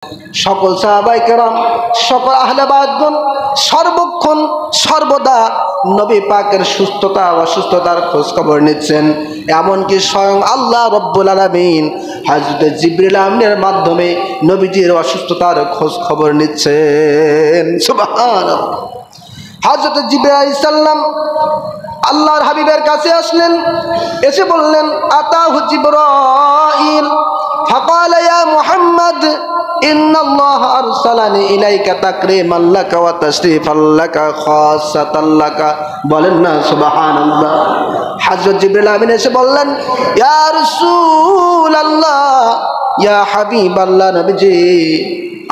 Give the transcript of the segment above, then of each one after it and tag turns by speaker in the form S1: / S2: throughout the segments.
S1: সকল সাহাবায়ে কেরাম, সকল আহলে বায়তগণ সর্বক্ষণ সর্বদা নবী পাকের সুস্থতা অসুস্থতার খোঁজ খবর নিচ্ছেন। এমনকি স্বয়ং আল্লাহ রব্বুল আলামিন হযরত জিবরিল আমিনের মাধ্যমে নবীজির অসুস্থতার খোঁজ খবর নিচ্ছেন। সুবহানাল্লাহ। হযরত জিবরাইল আলাইহিস সালাম আল্লাহর হাবিবের কাছে আসলেন, এসে বললেন, আতাহু জিবরাইল ফাকালা ইয়া মুহাম্মদ ইন্নাল্লাহ আরসালানি ইলাইকা তাকরিমান লাকা ওয়া তাশরিফান লাকা খাসাতান লাকা। বলেন না সুবহানাল্লাহ। হযরত জিবরাইল আমিন এসে বললেন, ইয়া রাসূলুল্লাহ, ইয়া হাবিবাল্লাহ, নবীজি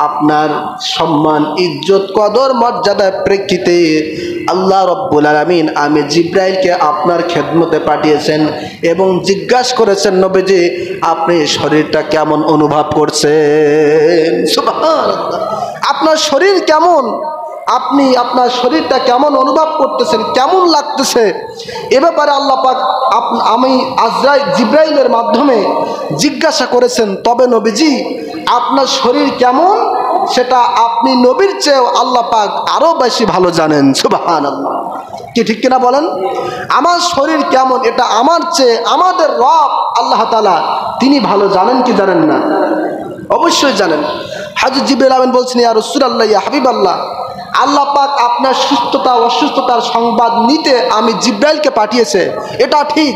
S1: আপনার সম্মান ইজ্জত কদর মর্যাদার প্রেক্ষিতে আল্লাহ রব্বুল আলামিন আমি জিবরাইলকে আপনার খেদমতে পাঠিয়েছেন এবং জিজ্ঞাসা করেছেন, নবীজি আপনি শরীরটা কেমন অনুভব করছেন। সুবহানাল্লাহ। আপনার শরীর কেমন, আপনি আপনার শরীরটা কেমন অনুভব করতেছেন, কেমন লাগতেছে, এ ব্যাপারে আল্লাহ পাক আমি জিবরাইলের মাধ্যমে জিজ্ঞাসা করেছেন। তবে নবীজি আপনার শরীর কেমন সেটা আপনি নবীর চেয়েও আল্লাহ পাক আরো বেশি ভালো জানেন। সুবহানাল্লাহ। কি ঠিক কিনা বলেন? আমার শরীর কেমন এটা আমার চেয়ে আমাদের রব আল্লাহ তাআলা তিনি ভালো জানেন কি জানেন না? অবশ্যই জানেন। হযরত জিবরাইল আমিন বলছেন, ইয়া রাসূলুল্লাহ, ইয়া হাবিবাল্লাহ, আল্লাহ পাক আপনার সুস্থতা অসুস্থতার সংবাদ নিতে আমি জিবরাইলকে পাঠিয়েছে, এটা ঠিক।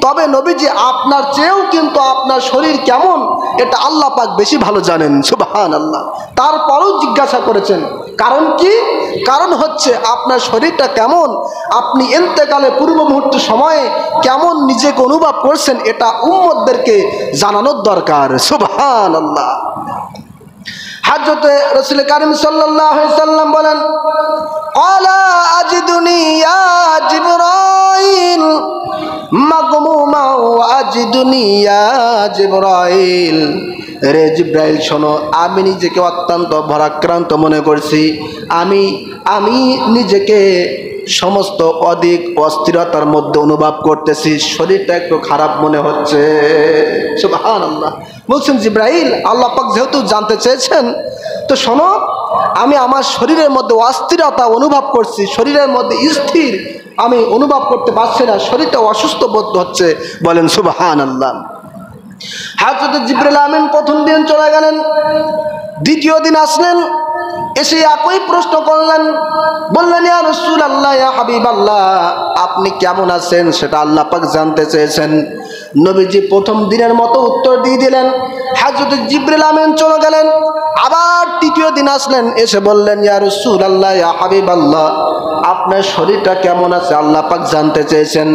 S1: তবে নবীজি আপনার চেয়েও কিন্তু আপনার শরীর কেমন এটা আল্লাহ পাক বেশি ভালো জানেন। সুবহানাল্লাহ। তারপরেও জিজ্ঞাসা করেছেন, কারণ কি? কারণ হচ্ছে আপনার শরীরটা কেমন, আপনি ইন্তেকালের পূর্ব মুহূর্ত সময়ে কেমন নিজেকে অনুভব করছেন এটা উম্মতদেরকে জানানোর দরকার। সুবহানাল্লাহ। হযরত রাসূল কারীম সাল্লাল্লাহু আলাইহি সাল্লাম বলেন, ক্বালা আজিদুনি ইয়া জিবরাইল মাগমুমা ওয়া আজিদুনি ইয়া জিবরাইল। রে জিবরাইল শোনো, আমি নিজেকে অত্যন্ত ভারাক্রান্ত মনে করছি, আমি নিজেকে সমস্ত অধিক অস্থিরতার মধ্যে অনুভব করতেছি, শরীরটা একটু খারাপ মনে হচ্ছে। সুবহানাল্লাহ। বলছেন জিবরাইল, আল্লাহ পাক যেহেতু জানতে চেয়েছেন তো শোনো, আমি আমার শরীরের মধ্যে অস্থিরতা অনুভব করছি, শরীরের মধ্যে স্থির আমি অনুভব করতে পারছি না, শরীরটা অসুস্থ বোধ হচ্ছে। বলেন সুবহানাল্লাহ। হযরত জিবরাইল আমিন প্রথম দিন চলে গেলেন, দ্বিতীয় দিন আসলেন, এসে একই প্রশ্ন করলেন, বললেন, ইয়া রাসূলুল্লাহ, ইয়া হাবিবাল্লাহ, আপনি কেমন আছেন সেটা আল্লাহ পাক জানতে চেয়েছেন। নবীজি প্রথম দিনের মতো উত্তর দিয়ে দিলেন। হযরত জিবরাইল আমিন চলে গেলেন, আবার তৃতীয় দিন আসলেন, এসে বললেন, ইয়া রাসূলুল্লাহ, ইয়া হাবিবাল্লাহ, আপনার শরীরটা কেমন আছে আল্লাহ পাক জানতে চেয়েছেন।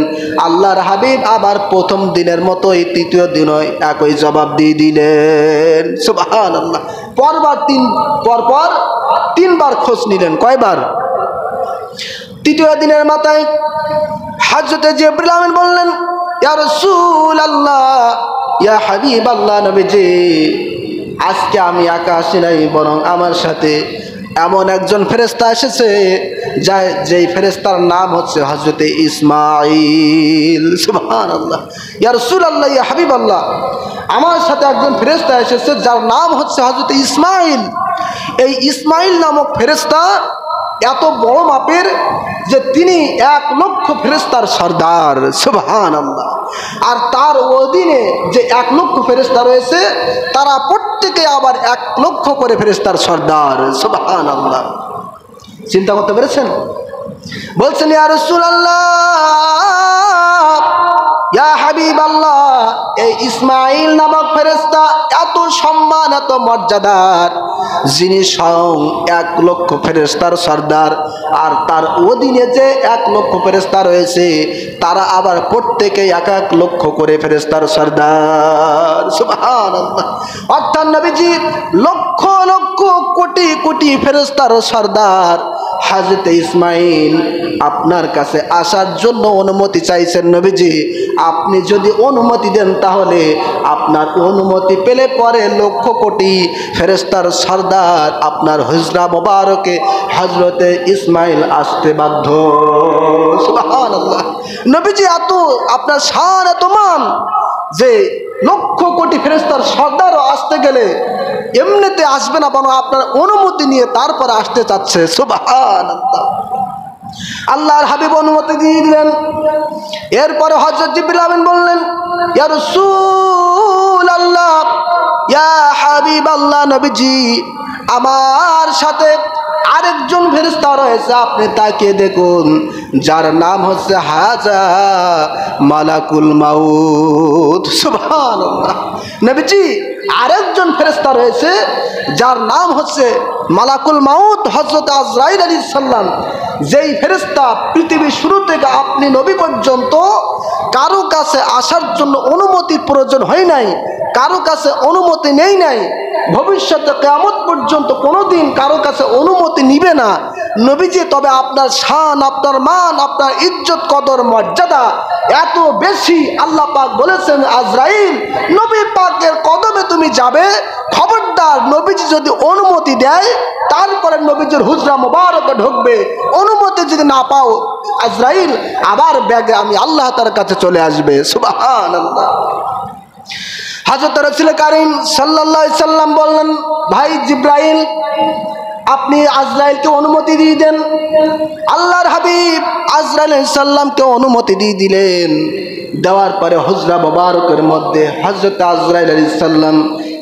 S1: আল্লাহর হাবিব আবার প্রথম দিনের মতোই তৃতীয় দিনও একই জবাব দিয়ে দিলেন। সুবহানাল্লাহ। পরপর তিনবার খোঁজ নিলেন। কয়বার? তৃতীয় দিনের মাথায় হযরত জিবরাইল আমিন বললেন, ইয়া রাসূলুল্লাহ, ইয়া হাবিবাল্লাহ, নবীজি আজকে আমি একা আসি নাই, বরং আমার সাথে এমন একজন ফেরেশতা এসেছে যেই ফেরেশতার নাম হচ্ছে হযরত ইসমাঈল। সুবহানাল্লাহ। ইয়া রাসূলুল্লাহ, ইয়া হাবিবাল্লাহ, আমার সাথে একজন ফেরেশতা এসেছে যার নাম হচ্ছে হযরত ইসমাঈল। এই ইসমাঈল নামক ফেরেশতা এত বড় মাপের যে তিনি 1,00,000 ফেরেশতার সর্দার। সুবহানাল্লাহ। আর তার অধীনে যে 1,00,000 ফেরেশতা রয়েছে তারা প্রত্যেকে আবার 1,00,000 করে ফেরেশতার সর্দার। সুবহানাল্লাহ। চিন্তা করতে পেরেছেন? বলছেন, ইয়া রাসূলুল্লাহ, ইয়া হাবিবাল্লাহ, এই ইসমাঈল নামক ফেরেশতা এত সম্মান এত মর্যাদার, যিনি স্বয়ং 1,00,000 ফেরেশতার সর্দার, আর তার অধীনে যে 1,00,000 ফেরেশতা রয়েছে তারা আবার প্রত্যেকে 1,00,000 করে ফেরেশতার সর্দার। সুবহানাল্লাহ। অর্থাৎ নবীজি লক্ষ লক্ষ কোটি কোটি ফেরেশতার সর্দার হযরত ইসমাঈল আপনার কাছে আসার জন্য অনুমতি চাইছেন। নবীজি আপনি যদি অনুমতি দেন তাহলে আপনার অনুমতি পেলে পরে লক্ষ কোটি ফেরেশতার সর্দার আপনার হুজরা মোবারকে হযরতে ইসমাঈল আসতে বাধ্য। সুবহানাল্লাহ। নবীজি এত আপনার শান এত মান যে লক্ষ কোটি ফেরেশতার সর্দারও আসতে গেলে এমনিতে আসবে না, বরং আপনার অনুমতি নিয়ে তারপরে আসতে চাচ্ছে। সুবহানাল্লাহ। আল্লাহর হাবিব অনুমতি দিয়ে দিলেন। এরপরে হযরত জিবরিল আমিন বললেন, ইয়া রাসূলুল্লাহ, ইয়া হাবিবাল্লাহ, নবীজি আমার সাথে আরেকজন ফেরেশতা রয়েছে, আপনি তাকে দেখুন, যার নাম হচ্ছে হাজা মালাকুল মাউত। সুবহানাল্লাহ। নবীজি আরেকজন ফেরেশতা রয়েছে যার নাম হচ্ছে মালাকুল মাউত, হযরত আজরাইল আলাইহিস সালাম। যেই ফেরেশতা পৃথিবীর শুরু থেকে আপনি নবী পর্যন্ত কারো কাছে আসার জন্য অনুমতির প্রয়োজন হয় নাই, কারো কাছে অনুমতি নেই নাই, ভবিষ্যতে কিয়ামত পর্যন্ত কোনোদিন কারো কাছে অনুমতি নিবে না নবীজি। তবে আপনার শান, আপনার মান, আপনার ইজ্জত, কদর, মর্যাদা এত বেশি, আল্লাহ পাক বলেছেন, আজরাইল নবী পাকের কদমে তুমি যাবে, খবরদার নবীজি যদি অনুমতি দেয় তারপরে নবীজির হুজরা মোবারকে ঢুকবে। অনুমতি যদি না পাও, আজরাইল আবার ব্যাগে আমি আল্লাহ তার কাছে চলে আসবে। সুবহানাল্লাহ। হযরত রাসূল কারীম সাল্লাল্লাহু আলাইহি সাল্লাম বললেন, ভাই জিবরাইল, আপনি আজরাইলকে অনুমতি দিয়ে দেন। আল্লাহর হাবিব আজরাইল আলাইহিস সালামকে অনুমতি দিয়ে দিলেন। দেওয়ার পরে হুজরা মোবারকের মধ্যে হযরত আজরাইল আলাইহিস সালাম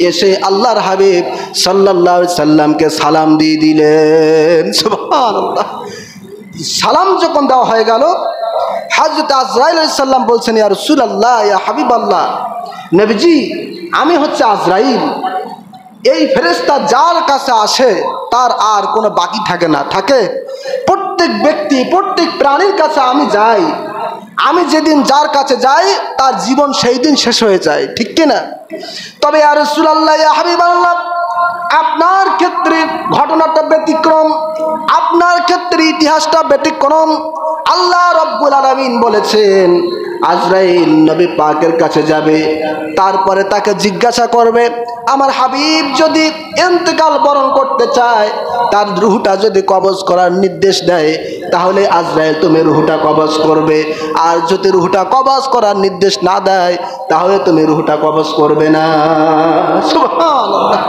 S1: এসে আল্লাহর হাবিব সাল্লাল্লাহু আলাইহি সাল্লামকে সালাম দিয়ে দিলেন। সুবহানাল্লাহ। সালাম যখন দেওয়া হয়ে গেল, হযরত আজরাইল আলাইহিস সালাম বলছেন, ইয়া রাসূলুল্লাহ, ইয়া হাবিবাল্লাহ, নবীজি আমি হচ্ছে আজরাইল। এই ফেরেশতা যার কাছে আসে তার আর কোনো বাকি থাকে না, থাকে প্রত্যেক ব্যক্তি, প্রত্যেক প্রাণীর কাছে আমি যাই। আমি যেদিন যার কাছে যাই তার জীবন সেই দিন শেষ হয়ে যায়, ঠিক কিনা? তবে ইয়া রাসূলুল্লাহ, ইয়া হাবিবাল্লাহ, আপনার ক্ষেত্রে ঘটনাটা ব্যতিক্রম, আপনার ক্ষেত্রে ইতিহাসটা ব্যতিক্রম। আল্লাহ রাব্বুল আলামিন বলেছেন, আজরাইল নবী পাকের কাছে যাবে, তারপরে তাকে জিজ্ঞাসা করবে, আমার হাবিব যদি ইন্তেকাল বরণ করতে চায়, তার রুহটা যদি কবজ করার নির্দেশ দেয়, তাহলে আজরাইল তুমি রুহটা কবজ করবে। আর যদি রুহটা কবজ করার নির্দেশ না দেয়, তাহলে তুমি রুহটা কবজ করবে না। সুবহানাল্লাহ।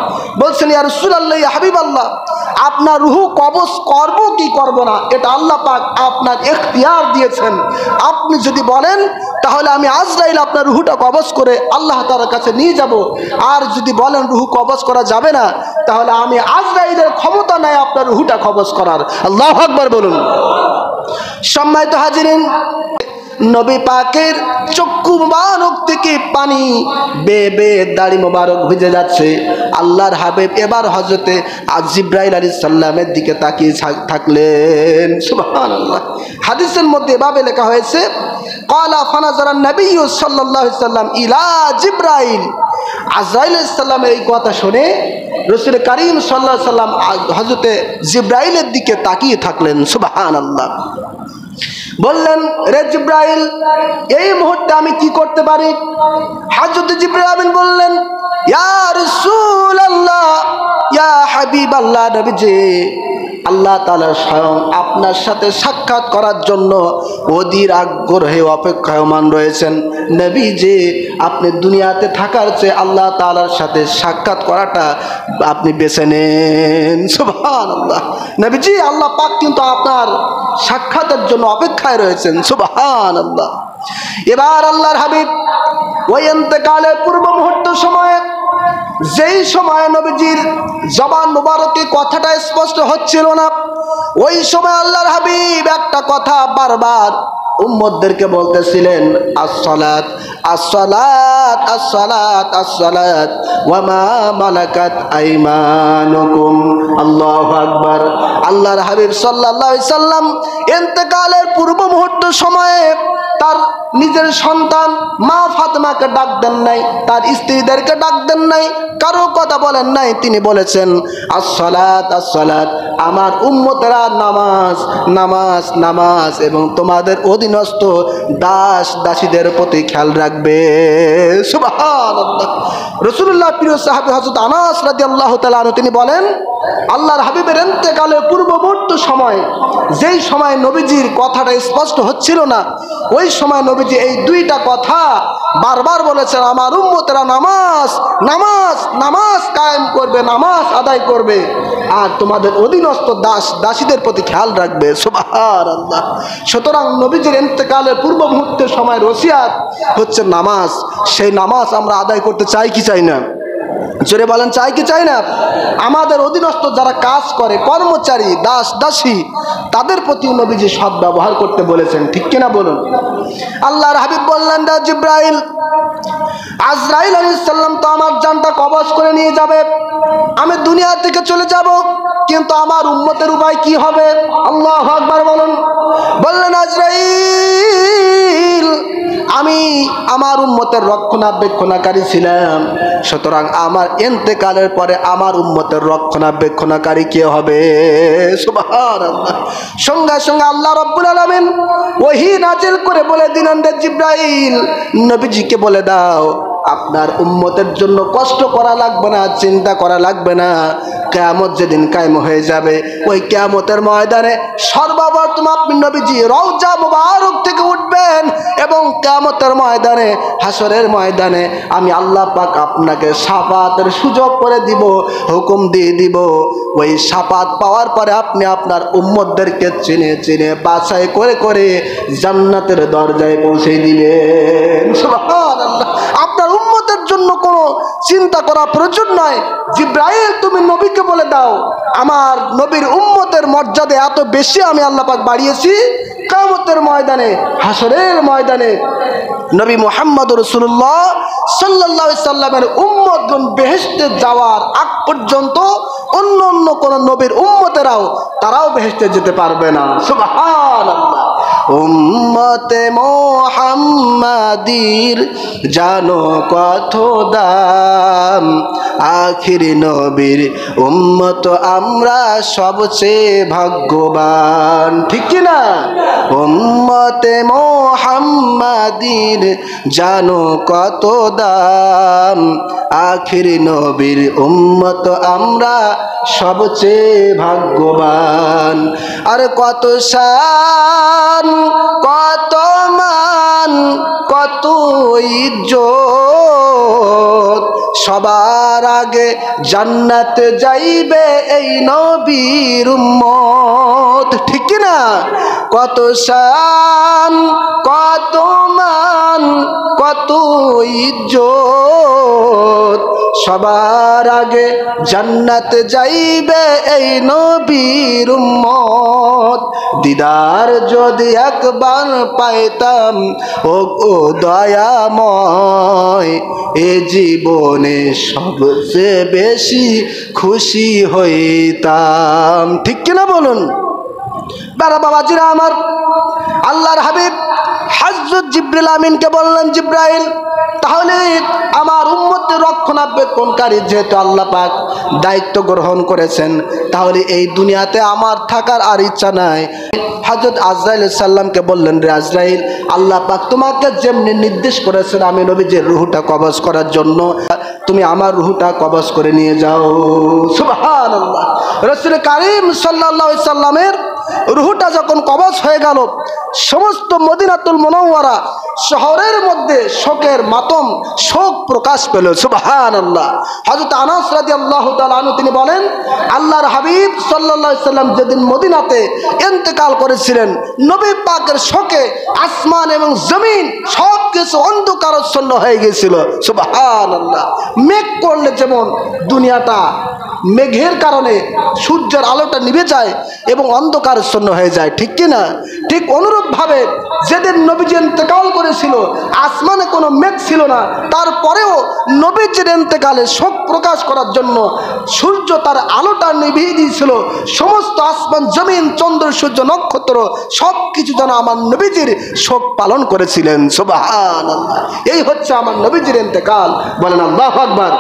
S1: বলছেন, ইয়া রাসূলুল্লাহ, ইয়া হাবিবাল্লাহ, আপনার রুহ কবজ করব কি করব না, এটা আল্লাহ পাক আপনার ইখতিয়ার দিয়েছেন। আপনি যদি বলেন তাহলে আমি আজরাইল আপনার রুহটা কবজ করে আল্লাহ তাআলার কাছে নিয়ে যাব। আর যদি বলেন রুহ কবজ করা যাবে না, তাহলে আমি আজরাইলের ক্ষমতা নাই আপনার রুহটা কবজ করার। আল্লাহু আকবার বলুন। সম্মানিত হাজিরিন, নবী পাকের চক্ষু মুবারক থেকে পানি বেয়ে বেয়ে দাড়ি মুবারক ভিজে যাচ্ছে। আল্লাহর হাবিব এবার হযরতে জিবরাইল আলাইহিস সালামের দিকে তাকিয়ে থাকলেন। সুবহানাল্লাহ। হাদিসের মধ্যে এভাবে লেখা হয়েছে, ক্বালা ফানাজারান নবী সাল্লাল্লাহু আলাইহি সাল্লাম ইলা জিবরাইল। আজরাইল আলাইহিস সালামের এই কথা শুনে রাসূল কারীম সাল্লাল্লাহু আলাইহি সাল্লাম হযরতে জিবরাইলের দিকে তাকিয়ে থাকলেন। সুবহানাল্লাহ। বললেন, রে জিবরাইল, এই মুহূর্তে আমি কি করতে পারি? হযরত জিবরাইল আমিন বললেন, ইয়া রাসূলুল্লাহ, ইয়া হাবিবাল্লাহ, নবীজি আল্লাহ তাআলা স্বয়ং আপনার সাথে সাক্ষাৎ করার জন্য অধীর আগ্রহে অপেক্ষায়মান রয়েছেন। নবীজি আপনি দুনিয়াতে থাকার চেয়ে আল্লাহ তাআলার সাথে সাক্ষাৎ করাটা আপনি বেছে নেন। সুবহানাল্লাহ। নবীজি আল্লাহ পাক কিন্তু আপনার সাক্ষাতের জন্য অপেক্ষায় রয়েছেন। সুবহানাল্লাহ। এবার আল্লাহর হাবিব ওই ইন্তেকালের পূর্ব মুহূর্ত সময়ে, যেই সময় নবীজির জবান মুবারকে কথাটা স্পষ্ট হচ্ছিল না, ওই সময় আল্লাহর হাবিব একটা কথা বারবার উম্মতদেরকে বলতেছিলেন, আসসালাত আসসালাত আসসালাত আসসালাত ওয়া মা মালাকাত আইমানুকুম। আল্লাহু আকবার। আল্লাহর হাবিব সাল্লাল্লাহু আলাইহি সাল্লাম ইন্তেকালের পূর্ব মুহূর্ত সময়ে তার নিজের সন্তান মা ফাতেমাকে ডাক দেন নাই, তার স্ত্রীদেরকে ডাক দেন নাই, কারো কথা বলেন নাই। তিনি বলেছেন, আসসালাত আসসালাত, আমার উম্মতেরা নামাজ নামাজ নামাজ, এবং তোমাদের অধীনস্থ দাস দাসীদের প্রতি খেয়াল রাখবে। সুবহানাল্লাহ। রাসূলুল্লাহ প্রিয় সাহাবী হযরত আনাস রাদিয়াল্লাহু তাআলা আনহু তিনি বলেন, আল্লাহর হাবিবের ইন্তেকালের পূর্ববর্তী সময়, যেই সময় নবীজির কথাটা স্পষ্ট হচ্ছিল না, ওই ওই সময় নবীজি এই দুইটা কথা বারবার বলেছেন, আমার উম্মতেরা নামাজ নামাজ নামাজ কায়েম করবে, নামাজ আদায় করবে, আর তোমাদের অধীনস্থ দাসীদের প্রতি খেয়াল রাখবে। সুবহানাল্লাহ। সুতরাং নবীজির ইন্তেকালের পূর্ব মুহূর্তের সময় ওসিয়াত হচ্ছে নামাজ। সেই নামাজ আমরা আদায় করতে চাই কি চাই না? জোরে বলেন, চাই কি চাই না? আমাদের অধীনস্থ যারা কাজ করে, কর্মচারী, দাস দাসী, তাদের প্রতি নবীজি সৎ ব্যবহার করতে বলেছেন, ঠিক কিনা বলুন? আল্লাহর হাবিব বললেন, জিব্রাইল, আজরাইল আলাইহিস সালাম তো আমার জানটা কবজ করে নিয়ে যাবে, আমি দুনিয়া থেকে চলে যাব, কিন্তু আমার উম্মতের উপায় কি হবে? আল্লাহু আকবার বলুন। বললেন, আজরাইল, আমি আমার উম্মতের রক্ষণাবেক্ষণাকারী ছিলাম, সুতরাং আমার ইন্তেকালের পরে আমার উম্মতের রক্ষণাবেক্ষণাকারী কে হবে? সুবহানাল্লাহ। সঙ্গে সঙ্গে আল্লাহ রাব্বুল আলামিন ওহী নাজিল করে বলে দিলেন, জিব্রাইল, নবীজিকে বলে দাও, আপনার উম্মতের জন্য কষ্ট করা লাগবে না, চিন্তা করা লাগবে না। কিয়ামত যেদিন কায়েম হয়ে যাবে, ওই কিয়ামতের ময়দানে সর্বপ্রথম আপনি নবীজি রওজা মুবারক থেকে উঠবেন, এবং কিয়ামতের ময়দানে, হাসরের ময়দানে আমি আল্লাহ পাক আপনাকে শাফাতের সুযোগ করে দিব, হুকুম দিয়ে দিব। ওই শাফাত পাওয়ার পরে আপনি আপনার উম্মতদেরকে চিনে চিনে বাছাই করে করে জান্নাতের দরজায় পৌঁছে দিবেন। সুবহানাল্লাহ। আপনার উম্মতের জন্য কোনো চিন্তা করা প্রয়োজন নয়। জিব্রাইল, তুমি নবীকে বলে দাও, আমার নবীর উম্মতের মর্যাদা এত বেশি আমি আল্লাহ পাক বাড়িয়েছি, কিয়ামতের ময়দানে, হাসরের ময়দানে নবী মুহাম্মদ রাসূলুল্লাহ সাল্লাল্লাহু আলাইহি সাল্লামের উম্মতগণ বেহেশতে যাওয়ার আগ পর্যন্ত অন্য অন্য কোন নবীর উম্মতেরাও তারাও বেহেশতে যেতে পারবে না। সুবহানাল্লাহ। উম্মতে মুহাম্মাদির জানো কত দাম, আখির নবীর উম্মত আমরা সবচেয়ে ভাগ্যবান, ঠিক কি না? উম্মতে মুহাম্মাদির জানো কত দাম, আখির নবীর উম্মত আমরা সবচেয়ে ভাগ্যবান। আর কত শান, কত মান, কত ইজ্জত, সবার আগে জান্নাতে যাইবে এই নবীর উম্মত, ঠিক না? কত শান, কত মান, কত ইজ্জত, সবার আগে জান্নাতে যাইবে এই নবীর উম্মত। দিদার যদি একবার পাইতাম ও দয়াময়, এ জীবনে সবচেয়ে বেশি খুশি হইতাম, ঠিক কিনা বলুন? বাবাজিরা আমার, আল্লাহর হাবিব হযরত জিবরিল আমিনকে বললেন, জিব্রাইল, তাহলে আমার উম্মতের রক্ষণাবেক্ষণকারী যেহেতু আল্লাহ পাক দায়িত্ব গ্রহণ করেছেন, তাহলে এই দুনিয়াতে আমার থাকার আর ইচ্ছা নাই। হযরত আজরাইল সাল্লামকে বললেন, রে আজরাইল, আল্লাহ পাক তোমাকে যেমনি নির্দেশ করেছেন আমি নবীজির রূহটা কবজ করার জন্য, তুমি আমার রূহটা কবজ করে নিয়ে যাও। সুবহানাল্লাহ। রাসূল কারীম সাল্লাল্লাহু আলাইহি সাল্লামের রূহটা যখন কবজ হয়ে গেল, সমস্ত মদিনাতুল মুনাওয়ারা শহরের মধ্যে শোকের মাতম, শোক প্রকাশ পেল। সুবহানাল্লাহ। হযরত আনাস রাদিয়াল্লাহু তাআলা আনহু তিনি বলেন, আল্লাহর হাবিব সাল্লাল্লাহু আলাইহি সাল্লাম যেদিন মদিনাতে ইন্তেকাল করেছিলেন, নবী পাকের শোকে আসমান এবং জমিন সবকিছু অন্ধকারাচ্ছন্ন হয়ে গিয়েছিল। সুবহানাল্লাহ। মেঘ করলে যেমন দুনিয়াটা মেঘের কারণে সূর্যের আলোটা নিভে যায় এবং অন্ধকারাচ্ছন্ন হয়ে যায়, ঠিক কি না? ঠিক অনুরূপভাবে যেদিন নবীজি ইন্তেকাল করেছিল, আসমানে কোনো মেঘ ছিল না, তারপরেও নবীজির ইন্তেকালে শোক প্রকাশ করার জন্য সূর্য তার আলোটা নিভিয়ে দিয়েছিল। সমস্ত আসমান, জমিন, চন্দ্র, সূর্য, নক্ষত্র সব কিছু যেন আমার নবীজির শোক পালন করেছিলেন। সুবহানাল্লাহ। এই হচ্ছে আমার নবীজির ইন্তেকাল। বলেন আল্লাহু আকবার।